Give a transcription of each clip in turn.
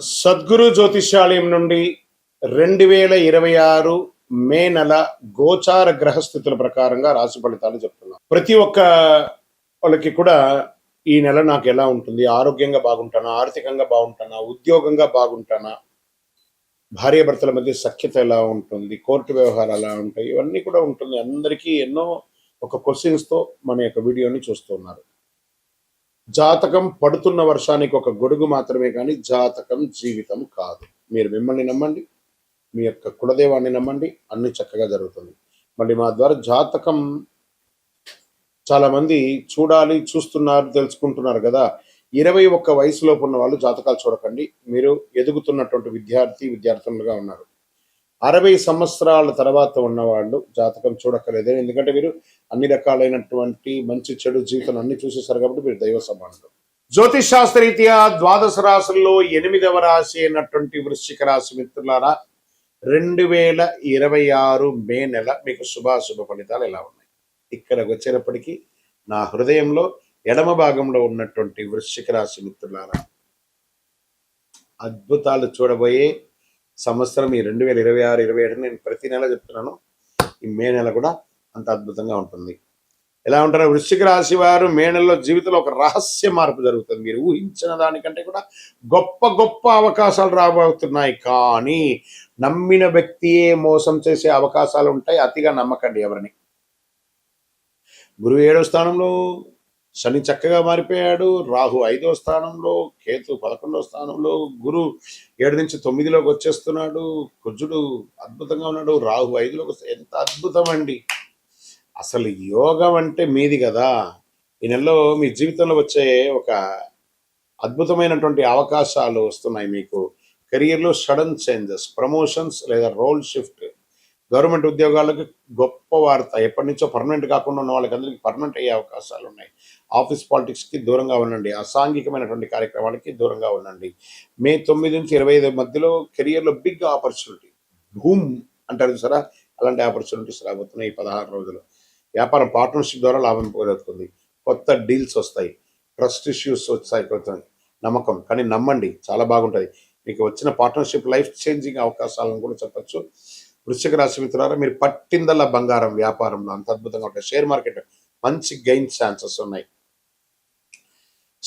సద్గురు జ్యోతిష్యాలయం నుండి 2026 మే నెల గోచార గ్రహస్థితుల ప్రకారంగా రాశి ఫలితాలు చెప్తున్నాం. ప్రతి ఒక్క వాళ్ళకి కూడా ఈ నెల నాకు ఎలా ఉంటుంది, ఆరోగ్యంగా బాగుంటానా, ఆర్థికంగా బాగుంటానా, ఉద్యోగంగా బాగుంటానా, భార్యాభర్తల మధ్య సఖ్యత ఎలా ఉంటుంది, కోర్టు వ్యవహారాలు ఎలా ఉంటాయి, ఇవన్నీ కూడా ఉంటుంది. అందరికీ ఎన్నో ఒక క్వశ్చన్స్తో మన యొక్క వీడియోని చూస్తున్నారు. జాతకం పడుతున్న వర్షానికి ఒక గొడుగు మాత్రమే కానీ జాతకం జీవితం కాదు. మీరు మిమ్మల్ని నమ్మండి, మీ యొక్క కులదేవాన్ని నమ్మండి, అన్ని చక్కగా జరుగుతుంది. మళ్ళీ మా ద్వారా జాతకం చాలా మంది చూడాలి, చూస్తున్నారు, తెలుసుకుంటున్నారు కదా. 21 వయసులోపు ఉన్న వాళ్ళు జాతకాలు చూడకండి. మీరు ఎదుగుతున్నటువంటి విద్యార్థులుగా ఉన్నారు. 60 సంవత్సరాల తర్వాత ఉన్నవాళ్ళు జాతకం చూడక్కర్లేదు. ఎందుకంటే మీరు అన్ని రకాలైనటువంటి మంచి చెడు జీవితం అన్ని చూసేసారు కాబట్టి మీరు దైవ సమానులు. జ్యోతిష్ శాస్త్రరీత్యా ద్వాదశ రాశుల్లో 8వ రాశి అయినటువంటి వృశ్చిక రాశి మిత్రులారా, 2026 మే నెల మీకు శుభాశుభ ఫలితాలు ఎలా ఉన్నాయి? ఇక్కడికి వచ్చేటప్పటికీ నా హృదయంలో ఎడమ భాగంలో ఉన్నటువంటి వృశ్చిక రాశి మిత్రులారా, అద్భుతాలు చూడబోయే సంవత్సరం ఈ 2026-27 నేను ప్రతి నెల చెప్తున్నాను. ఈ మే నెల కూడా అంత అద్భుతంగా ఉంటుంది. ఎలా ఉంటారో వృశ్చిక రాశి వారు మే నెలలో జీవితంలో ఒక రహస్య మార్పు జరుగుతుంది. మీరు ఊహించిన దానికంటే కూడా గొప్ప గొప్ప అవకాశాలు రాబోతున్నాయి. కానీ నమ్మిన వ్యక్తియే మోసం చేసే అవకాశాలు ఉంటాయి. అతిగా నమ్మకండి ఎవరిని. గురువు 7వ స్థానంలో, శని చక్కగా మారిపోయాడు, రాహు 5వ స్థానంలో, కేతు 11వ స్థానంలో, గురు 7 నుంచి 9లోకి వచ్చేస్తున్నాడు, కుజుడు అద్భుతంగా ఉన్నాడు, రాహు 5లోకి వస్తే ఎంత అద్భుతం అండి. అసలు యోగం అంటే మీది కదా. ఈ నెలలో మీ జీవితంలో వచ్చే ఒక అద్భుతమైనటువంటి అవకాశాలు వస్తున్నాయి. మీకు కెరియర్లో సడన్ చేంజెస్, ప్రమోషన్స్ లేదా రోల్ షిఫ్ట్, గవర్నమెంట్ ఉద్యోగాలకు గొప్ప వార్త. ఎప్పటి నుంచో పర్మనెంట్ కాకుండా ఉన్న వాళ్ళకి అందరికీ పర్మనెంట్ అయ్యే అవకాశాలు ఉన్నాయి. ఆఫీస్ పాలిటిక్స్కి దూరంగా ఉండండి, అసాంఘికమైనటువంటి కార్యక్రమాలకి దూరంగా ఉండండి. మే 9 నుంచి 25 మధ్యలో కెరియర్లో బిగ్ ఆపర్చునిటీ, భూమ్ అంటారు సరే, అలాంటి ఆపర్చునిటీస్ రాబోతున్నాయి ఈ 16 రోజులు. వ్యాపారం పార్ట్నర్షిప్ ద్వారా లాభం పొందుతుంది. కొత్త డీల్స్ వస్తాయి, ట్రస్ట్ ఇష్యూస్ వచ్చాయి, నమ్మకం. కానీ నమ్మండి, చాలా బాగుంటుంది. మీకు వచ్చిన పార్ట్నర్షిప్ లైఫ్ చేంజింగ్ అవకాశాలను కూడా చెప్పచ్చు. వృశ్చిక రాశి మిత్రులారా, మీరు పట్టిందల్లా బంగారం వ్యాపారంలో అంత అద్భుతంగా ఉంటాయి. షేర్ మార్కెట్ మంచి గెయిన్ ఛాన్సెస్ ఉన్నాయి.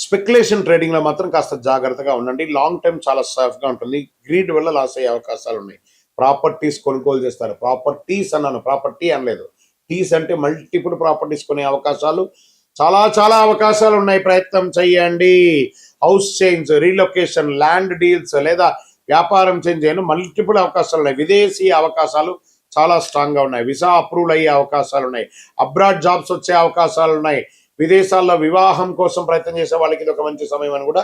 స్పెక్యులేషన్ ట్రేడింగ్ లో మాత్రం కాస్త జాగ్రత్తగా ఉండండి. లాంగ్ టైం చాలా సేఫ్గా ఉంటుంది. గ్రీడ్ వల్ల లాస్ అయ్యే అవకాశాలు ఉన్నాయి. ప్రాపర్టీస్ కొనుగోలు చేస్తారు. ప్రాపర్టీస్ అన్నాను, ప్రాపర్టీ అనలేదు. టీస్ అంటే మల్టిపుల్ ప్రాపర్టీస్ కొనే అవకాశాలు చాలా చాలా అవకాశాలు ఉన్నాయి. ప్రయత్నం చేయండి. House change, relocation, land deals లేదా వ్యాపారం చేంజ్ చేయను మల్టిపుల్ అవకాశాలు ఉన్నాయి. విదేశీ అవకాశాలు చాలా స్ట్రాంగ్గా ఉన్నాయి. వీసా అప్రూవల్ అయ్యే అవకాశాలు ఉన్నాయి. అబ్రాడ్ జాబ్స్ వచ్చే అవకాశాలు ఉన్నాయి. విదేశాల్లో వివాహం కోసం ప్రయత్నం చేసే వాళ్ళకి ఇది ఒక మంచి సమయం అని కూడా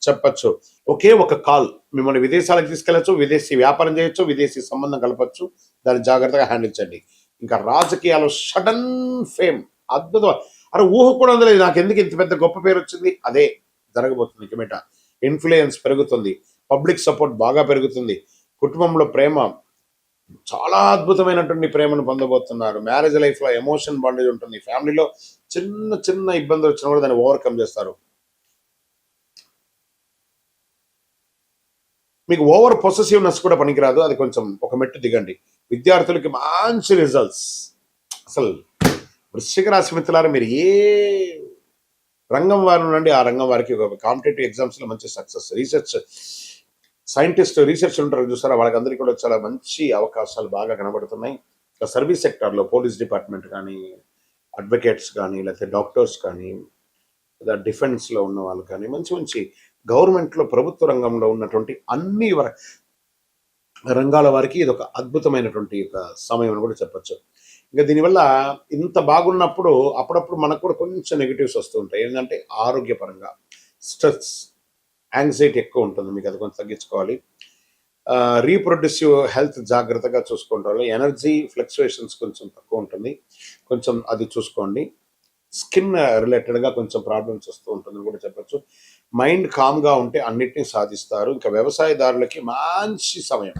చెప్పచ్చు. ఒకే ఒక కాల్ మిమ్మల్ని విదేశాలకు తీసుకెళ్లొచ్చు, విదేశీ వ్యాపారం చేయొచ్చు, విదేశీ సంబంధం కలపచ్చు. దాన్ని జాగ్రత్తగా హ్యాండిల్ చేయండి. ఇంకా రాజకీయాలు సడన్ ఫేమ్, అద్భుతం. అరే ఊహ కూడా అందలేదు, నాకు ఎందుకు ఇంత పెద్ద గొప్ప పేరు వచ్చింది, అదే జరగబోతుంది. ఇకమేట ఇన్ఫ్లుయెన్స్ పెరుగుతుంది, పబ్లిక్ సపోర్ట్ బాగా పెరుగుతుంది. కుటుంబంలో ప్రేమ, చాలా అద్భుతమైనటువంటి ప్రేమను పొందబోతున్నారు. మ్యారేజ్ లైఫ్లో ఎమోషన్ బాండేజ్ ఉంటుంది. ఫ్యామిలీలో చిన్న చిన్న ఇబ్బందులు వచ్చినా కూడా దాన్ని ఓవర్కమ్ చేస్తారు. మీకు ఓవర్ పొసెసివ్నెస్ కూడా పనికిరాదు, అది కొంచెం ఒక మెట్టు దిగండి. విద్యార్థులకి మంచి రిజల్ట్స్. అసలు వృశ్చిక రాశి మిత్రులారా, మీరు ఏ రంగం వారి నుండి ఆ రంగం వారికి కాంపిటేటివ్ ఎగ్జామ్స్లో మంచి సక్సెస్. రీసెర్చ్ సైంటిస్ట్, రీసెర్చ్ ఉంటారు చూసారా, వాళ్ళకందరికీ కూడా చాలా మంచి అవకాశాలు బాగా కనబడుతున్నాయి. సర్వీస్ సెక్టార్లో పోలీస్ డిపార్ట్మెంట్ కానీ, అడ్వకేట్స్ కానీ, లేకపోతే డాక్టర్స్ కానీ, లేదా డిఫెన్స్లో ఉన్న వాళ్ళు కానీ, మంచి మంచి గవర్నమెంట్లో ప్రభుత్వ రంగంలో ఉన్నటువంటి అన్ని రంగాల వారికి ఇది ఒక అద్భుతమైనటువంటి ఒక సమయం అని కూడా చెప్పచ్చు. ఇంకా దీనివల్ల ఇంత బాగున్నప్పుడు అప్పుడప్పుడు మనకు కూడా కొంచెం నెగిటివ్స్ వస్తూ ఉంటాయి. ఏంటంటే ఆరోగ్యపరంగా స్ట్రెస్, యాంగ్జైటీ ఎక్కువ ఉంటుంది. మీకు అది కొంచెం తగ్గించుకోవాలి. రీప్రొడ్యూసివ్ హెల్త్ జాగ్రత్తగా చూసుకుంటారు. ఎనర్జీ ఫ్లక్చుయేషన్స్ కొంచెం తక్కువ ఉంటుంది, కొంచెం అది చూసుకోండి. స్కిన్ రిలేటెడ్గా కొంచెం ప్రాబ్లమ్స్ వస్తూ ఉంటుందని కూడా చెప్పచ్చు. మైండ్ కామ్గా ఉంటే అన్నిటినీ సాధిస్తారు. ఇంకా వ్యవసాయదారులకి మంచి సమయం,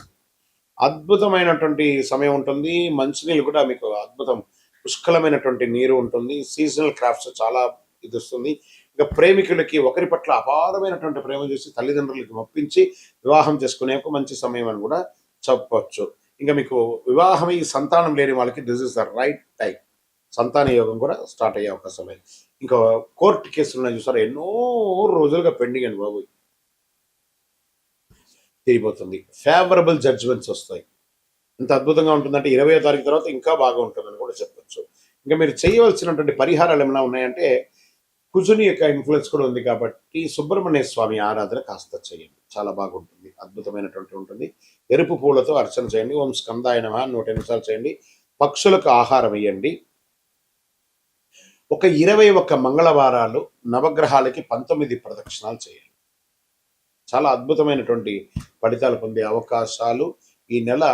అద్భుతమైనటువంటి సమయం ఉంటుంది. మంచినీళ్ళు కూడా మీకు అద్భుతం, పుష్కలమైనటువంటి నీరు ఉంటుంది. సీజనల్ క్రాఫ్ట్స్ చాలా ఇది వస్తుంది. ఇక ప్రేమికులకి ఒకరి పట్ల అపారమైనటువంటి ప్రేమ చేసి తల్లిదండ్రులకి ఒప్పించి వివాహం చేసుకునే ఒక మంచి సమయం అని కూడా చెప్పవచ్చు. ఇంకా మీకు వివాహమై సంతానం లేని వాళ్ళకి this is the right time. సంతాన యోగం కూడా స్టార్ట్ అయ్యే అవకాశం ఉన్నాయి. ఇంకా కోర్టు కేసులు ఉన్నాయి చూసారా, ఎన్నో రోజులుగా పెండింగ్ అండి బాబు, తిరిగిపోతుంది. ఫేవరబుల్ జడ్జిమెంట్స్ వస్తాయి. ఎంత అద్భుతంగా ఉంటుందంటే 20వ తారీఖు తర్వాత ఇంకా బాగా ఉంటుందని కూడా చెప్పొచ్చు. ఇంకా మీరు చేయవలసినటువంటి పరిహారాలు ఏమైనా ఉన్నాయంటే, కుజుని యొక్క ఇన్ఫ్లుయెన్స్ కూడా ఉంది కాబట్టి సుబ్రహ్మణ్య స్వామి ఆరాధన కాస్త చేయండి, చాలా బాగుంటుంది, అద్భుతమైనటువంటి ఉంటుంది. ఎరుపు పూలతో అర్చన చేయండి. ఓం స్కందాయ నమః 108 సార్లు చేయండి. పక్షులకు ఆహారం వేయండి. ఒక 21 మంగళవారాలు నవగ్రహాలకి 19 ప్రదక్షిణాలు చేయండి. చాలా అద్భుతమైనటువంటి ఫలితాలు పొందే అవకాశాలు. ఈ నెల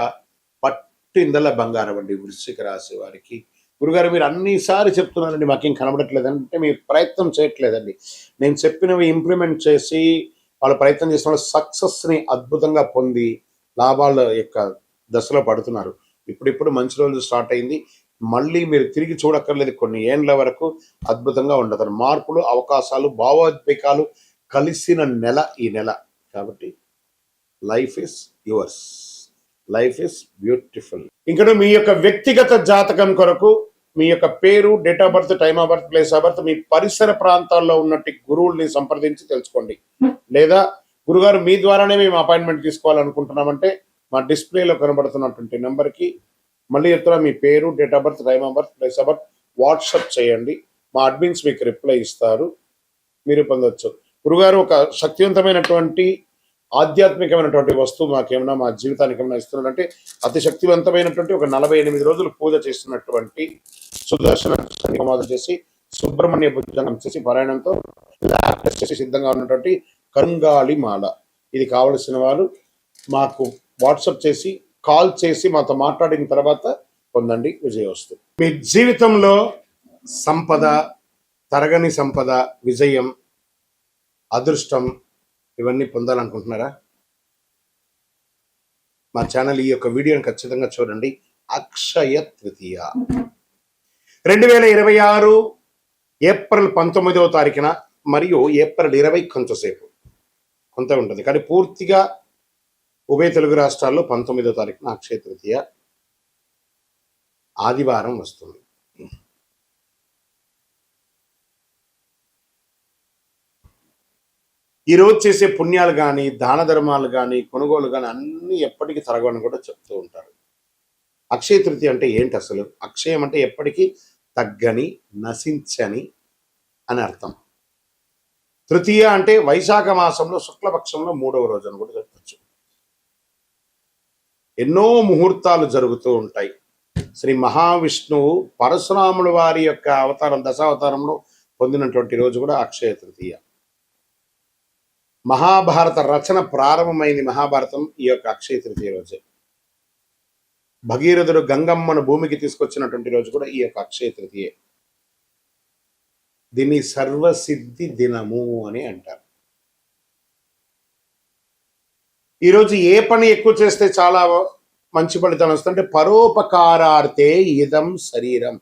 పట్టిందల బంగారం అండి వృశ్చిక రాశి వారికి. గురుగారు మీరు అన్నిసారి చెప్తున్నారండి, మాకేం కనబడట్లేదంటే మీరు ప్రయత్నం చేయట్లేదండి. నేను చెప్పినవి ఇంప్లిమెంట్ చేసి వాళ్ళు ప్రయత్నం చేసిన వాళ్ళు సక్సెస్ని అద్భుతంగా పొంది లాభాల యొక్క దశలో పడుతున్నారు. ఇప్పుడిప్పుడు మంచి రోజులు స్టార్ట్ అయింది. మళ్ళీ మీరు తిరిగి చూడక్కర్లేదు, కొన్ని ఏండ్ల వరకు అద్భుతంగా ఉండతారు. మార్పులు, అవకాశాలు, భావోద్వేగాలు కలిసిన నెల ఈ నెల. కాబట్టి life is yours, life is beautiful. ఇంకా మీ యొక్క వ్యక్తిగత జాతకం కొరకు మీ యొక్క పేరు, date of birth, time of birth, place of birth, మీ పరిసర ప్రాంతాల్లో ఉన్నట్టు గురువుల్ని సంప్రదించి తెలుసుకోండి. లేదా గురుగారు మీ ద్వారానే మేము అపాయింట్మెంట్ తీసుకోవాలనుకుంటున్నామంటే మా డిస్ప్లేలో కనబడుతున్నటువంటి నెంబర్కి మళ్ళీ చెప్తున్నా, మీ పేరు, date of birth, time of birth, place of birth WhatsApp చేయండి. మా అడ్మిన్స్ మీకు రిప్లై ఇస్తారు, మీరు పొందొచ్చు. గురుగారు ఒక శక్తివంతమైనటువంటి ఆధ్యాత్మికమైనటువంటి వస్తువు మాకేమైనా మా జీవితానికి ఏమైనా ఇస్తున్నారంటే, అతి శక్తివంతమైనటువంటి ఒక 48 రోజులు పూజ చేస్తున్నటువంటి సుదర్శన హోమాలు చేసి సుబ్రహ్మణ్య భుజంగం చేసి పారాయణంతో చేసి సిద్ధంగా ఉన్నటువంటి కరుంగాళి మాల. ఇది కావలసిన వారు మాకు వాట్సాప్ చేసి కాల్ చేసి మాతో మాట్లాడిన తర్వాత పొందండి విజయోస్తు. మీ జీవితంలో సంపద, తరగని సంపద, విజయం, అదృష్టం ఇవన్నీ పొందాలనుకుంటున్నారా? మా ఛానల్ ఈ యొక్క వీడియోని ఖచ్చితంగా చూడండి. అక్షయ తృతీయ 2026 ఏప్రిల్ 19వ తారీఖున మరియు ఏప్రిల్ 20 కొంతసేపు కొంత ఉంటుంది, కానీ పూర్తిగా ఉభయ తెలుగు రాష్ట్రాల్లో 19వ తారీఖున అక్షయ తృతీయ ఆదివారం వస్తుంది. ఈరోజు చేసే పుణ్యాలు కానీ, దాన ధర్మాలు కానీ, కొనుగోలు కానీ అన్నీ ఎప్పటికీ తరగని కూడా చెప్తూ ఉంటారు. అక్షయ తృతీయ అంటే ఏంటి అసలు? అక్షయం అంటే ఎప్పటికీ తగ్గని, నశించని అని అర్థం. తృతీయ అంటే వైశాఖ మాసంలో శుక్లపక్షంలో 3వ రోజు అని కూడా చెప్పచ్చు. ఎన్నో ముహూర్తాలు జరుగుతూ ఉంటాయి. శ్రీ మహావిష్ణువు పరశురాముల వారి యొక్క అవతారం, దశావతారంలో పొందినటువంటి రోజు కూడా అక్షయ తృతీయ. మహాభారత రచన ప్రారంభమైంది, మహాభారతం ఈ యొక్క అక్షయ తృతీయ రోజే. భగీరథుడు గంగమ్మను భూమికి తీసుకొచ్చినటువంటి రోజు కూడా ఈ యొక్క అక్షయ తృతీయ. దీన్ని సర్వసిద్ధి దినము అని అంటారు. ఈరోజు ఏ పని ఎక్కువ చేస్తే చాలా మంచి ఫలితం వస్తుందంటే, పరోపకారార్థే ఇదం శరీరం.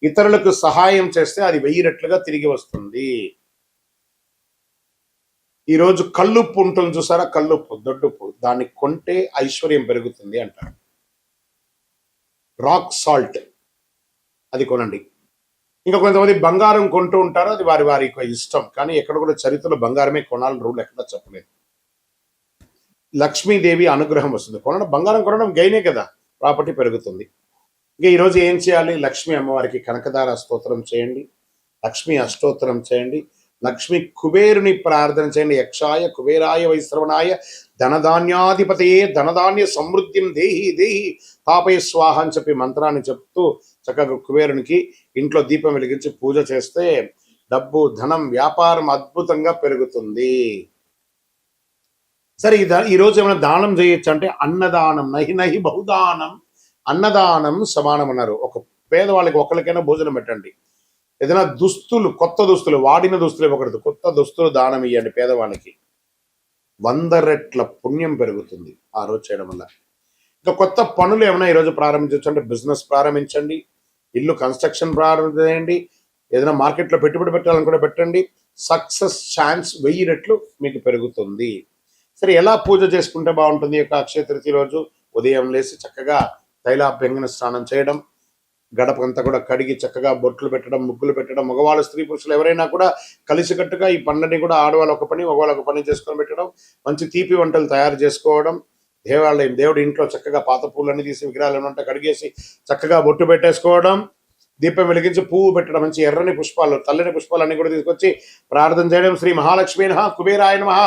ఇతరులకు సహాయం చేస్తే అది 1000 రెట్లుగా తిరిగి వస్తుంది. ఈరోజు కల్లుప్పు ఉంటుంది చూసారా, కల్లుప్పు, దొడ్డుప్పు, దాన్ని కొంటే ఐశ్వర్యం పెరుగుతుంది అంటారు. రాక్ సాల్ట్ అది కొనండి. ఇంకా కొంతమంది బంగారం కొంటూ ఉంటారు, అది వారి వారి ఇష్టం, కానీ ఎక్కడ కూడా చరిత్రలో బంగారమే కొనాలని రూల్ ఎక్కడ చెప్పలేదు. లక్ష్మీదేవి అనుగ్రహం వస్తుంది. బంగారం కొనడం గైనే కదా, ప్రాపర్టీ పెరుగుతుంది. ఇంకా ఈరోజు ఏం చేయాలి? లక్ష్మీ అమ్మవారికి కనకదార స్తోత్రం చేయండి, లక్ష్మీ అష్టోత్తరం చేయండి, లక్ష్మీ కుబేరుని ప్రార్థన చేయండి. యక్షాయ కుబేరాయ వైశ్రవణాయ ధనధాన్యాధిపతయే ధనధాన్య సమృద్ధిం దేహి దేహి తాపయ స్వాహ అని చెప్పి మంత్రాన్ని చెప్తూ చక్కగా కుబేరునికి ఇంట్లో దీపం వెలిగించి పూజ చేస్తే డబ్బు, ధనం, వ్యాపారం అద్భుతంగా పెరుగుతుంది. సరే, ఈరోజు ఏమైనా దానం చేయొచ్చు అంటే అన్నదానం, నహి నహి బహుదానం, అన్నదానం సమానం అన్నారు. ఒక పేదవాళ్ళకి ఒకరికైనా భోజనం పెట్టండి. ఏదైనా దుస్తులు, కొత్త దుస్తులు, వాడిన దుస్తులు ఇవ్వకూడదు, కొత్త దుస్తులు దానం ఇవ్వండి పేదవాళ్ళకి. 100 రెట్ల పుణ్యం పెరుగుతుంది ఆ రోజు చేయడం వల్ల. ఇంకా కొత్త పనులు ఏమైనా ఈరోజు ప్రారంభించవచ్చు అంటే బిజినెస్ ప్రారంభించండి, ఇల్లు కన్స్ట్రక్షన్ ప్రారంభించండి, ఏదైనా మార్కెట్లో పెట్టుబడి పెట్టాలని కూడా పెట్టండి, సక్సెస్ ఛాన్స్ 1000 రెట్లు మీకు పెరుగుతుంది. సరే, ఎలా పూజ చేసుకుంటే బాగుంటుంది ఈ యొక్క అక్షయ తృతీయ రోజు? ఉదయం లేచి చక్కగా తైలాభ్యంగన స్నానం చేయడం, గడపంతా కూడా కడిగి చక్కగా బొట్లు పెట్టడం, ముగ్గులు పెట్టడం, మగవాళ్ళు స్త్రీ పురుషులు ఎవరైనా కూడా కలిసికట్టుగా ఈ పండుని కూడా ఆడవాళ్ళు ఒక పని మగవాళ్ళు ఒక పని చేసుకొని పెట్టడం, మంచి తీపి వంటలు తయారు చేసుకోవడం, దేవాలయం దేవుడి ఇంట్లో చక్కగా పాత పూలన్నీ తీసి విగ్రహాలు ఏమంటే కడిగేసి చక్కగా బొట్టు పెట్టేసుకోవడం, దీపం వెలిగించి పువ్వు పెట్టడం, మంచి ఎర్రని పుష్పాలు తెల్లని పుష్పాలన్నీ కూడా తీసుకొచ్చి ప్రార్థన చేయడం, శ్రీ మహాలక్ష్మీ నమః కుబేరాయ నమః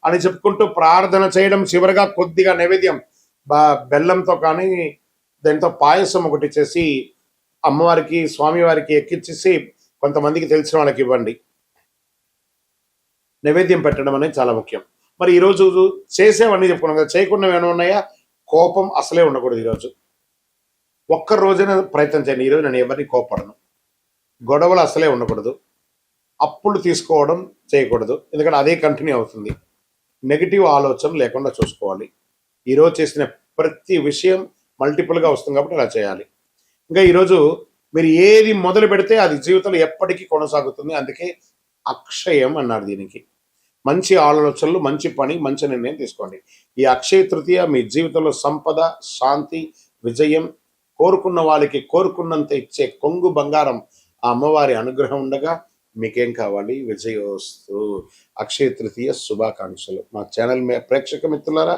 అని చెప్పుకుంటూ ప్రార్థన చేయడం, చివరిగా కొద్దిగా నైవేద్యం బెల్లంతో కానీ దాంతో పాయసం ఒకటి చేసి అమ్మవారికి స్వామివారికి ఎక్కించేసి కొంతమందికి తెలిసిన వాళ్ళకి ఇవ్వండి. నైవేద్యం పెట్టడం అనేది చాలా ముఖ్యం. మరి ఈరోజు చేసేవన్నీ చెప్పుకున్నాం కదా, చేయకుండా ఏమైనా ఉన్నాయా? కోపం అసలే ఉండకూడదు. ఈరోజు ఒక్క రోజైనా ప్రయత్నం చేయండి. ఈరోజు నేను ఎవరిని కోపడను, గొడవలు అసలే ఉండకూడదు, అప్పులు తీసుకోవడం చేయకూడదు, ఎందుకంటే అదే కంటిన్యూ అవుతుంది. నెగిటివ్ ఆలోచన లేకుండా చూసుకోవాలి. ఈరోజు చేసిన ప్రతి విషయం మల్టిపుల్గా వస్తుంది కాబట్టి అలా చేయాలి. ఇంకా ఈరోజు మీరు ఏది మొదలు పెడితే అది జీవితంలో ఎప్పటికీ కొనసాగుతుంది. అందుకే అక్షయం అన్నారు దీనికి. మంచి ఆలోచనలు, మంచి పని, మంచి నిర్ణయం తీసుకోండి. ఈ అక్షయ తృతీయ మీ జీవితంలో సంపద, శాంతి, విజయం, కోరుకున్న వాళ్ళకి కోరుకున్నంత ఇచ్చే కొంగు బంగారం ఆ అమ్మవారి అనుగ్రహం ఉండగా మీకేం కావాలి? విజయోస్తు. అక్షయ తృతీయ శుభాకాంక్షలు. మా ఛానల్ ప్రేక్షక మిత్రులారా,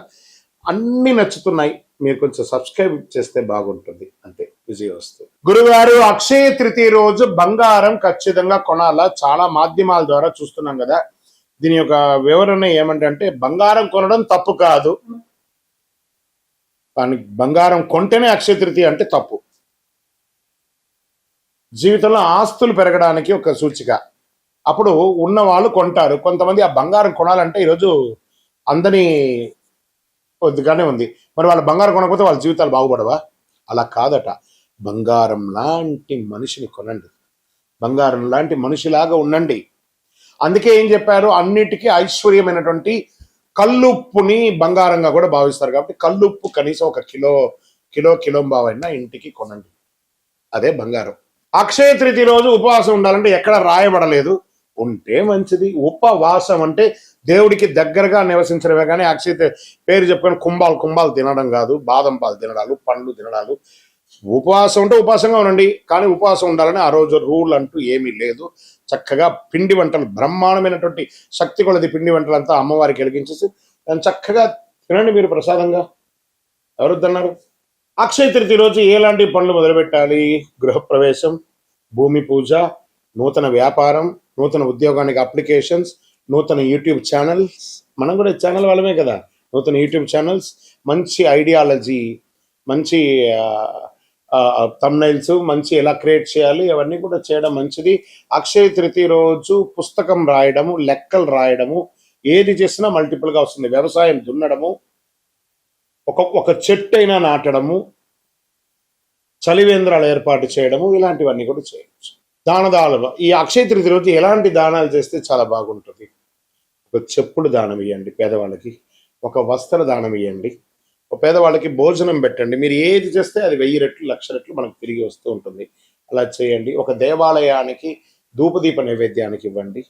అన్ని నచ్చుతున్నాయి, మీరు కొంచెం సబ్స్క్రైబ్ చేస్తే బాగుంటుంది. అంతే. విజయోస్తు. గురుగారు, అక్షయ తృతీయ రోజు బంగారం ఖచ్చితంగా కొనాలా? చాలా మాధ్యమాల ద్వారా చూస్తున్నాం కదా, దీని యొక్క వివరణ ఏమంటే బంగారం కొనడం తప్పు కాదు, కానీ బంగారం కొంటేనే అక్షయ తృతీయ అంటే తప్పు. జీవితంలో ఆస్తులు పెరగడానికి ఒక సూచిక. అప్పుడు ఉన్న వాళ్ళు కొంటారు. కొంతమంది ఆ బంగారం కొనాలంటే ఈరోజు అందని కొద్దిగానే ఉంది, మరి వాళ్ళ బంగారం కొనకపోతే వాళ్ళ జీవితాలు బాగుపడవా? అలా కాదట. బంగారం లాంటి మనిషిని కొనండి, బంగారం లాంటి మనిషిలాగా ఉండండి. అందుకే ఏం చెప్పారు? అన్నిటికీ ఐశ్వర్యమైనటువంటి కల్లుప్పుని బంగారంగా కూడా భావిస్తారు కాబట్టి కల్లుప్పు కనీసం ఒక కిలోంబావైనా ఇంటికి కొనండి, అదే బంగారం. అక్షయ తృతీయ రోజు ఉపవాసం ఉండాలంటే ఎక్కడ రాయబడలేదు, ఉంటే మంచిది. ఉపవాసం అంటే దేవుడికి దగ్గరగా నివసించడమే కానీ అక్షయ పేరు చెప్పుకొని కుంభాలు తినడం కాదు, బాదం పాలు తినడాలు, పండ్లు తినడాలు. ఉపవాసం ఉంటే ఉపవాసంగా ఉండండి, కానీ ఉపవాసం ఉండాలని ఆ రోజు రూల్ అంటూ ఏమీ లేదు. చక్కగా పిండి వంటలు, బ్రహ్మాండమైనటువంటి శక్తి కొలది పిండి వంటలంతా అమ్మవారికి వెలిగించేసి దాన్ని చక్కగా తినండి మీరు ప్రసాదంగా. ఎవరొద్దన్నారు? అక్షయ తృతీయ రోజు ఎలాంటి పనులు మొదలుపెట్టాలి? గృహప్రవేశం, భూమి పూజ, నూతన వ్యాపారం, నూతన ఉద్యోగానికి అప్లికేషన్స్, నూతన యూట్యూబ్ ఛానల్స్. మనం కూడా ఛానల్ వాళ్ళమే కదా. నూతన యూట్యూబ్ ఛానల్స్, మంచి ఐడియాలజీ, మంచి థంబ్నైల్స్, మంచి ఎలా క్రియేట్ చేయాలి అవన్నీ కూడా చేయడం మంచిది. అక్షయ తృతీయ రోజు పుస్తకం రాయడము, లెక్కలు రాయడము, ఏది చేసినా మల్టిపుల్గా వస్తుంది. వ్యవసాయం దున్నడము, ఒక చెట్టు అయినా నాటడము, చలివేంద్రాలు ఏర్పాటు చేయడము, ఇలాంటివన్నీ కూడా చేయవచ్చు. దానాలు ఈ అక్షయ తృతీయ రోజు ఎలాంటి దానాలు చేస్తే చాలా బాగుంటుంది? ఒక చెప్పులు దానం ఇవ్వండి పేదవాళ్ళకి, ఒక వస్త్ర దానం ఇవ్వండి, ఒక పేదవాళ్ళకి భోజనం పెట్టండి. మీరు ఏది చేస్తే అది 1000 రెట్లు 1,00,000 రెట్లు మనకు తిరిగి వస్తూ ఉంటుంది. అలా చేయండి. ఒక దేవాలయానికి ధూపదీప నైవేద్యానికి ఇవ్వండి.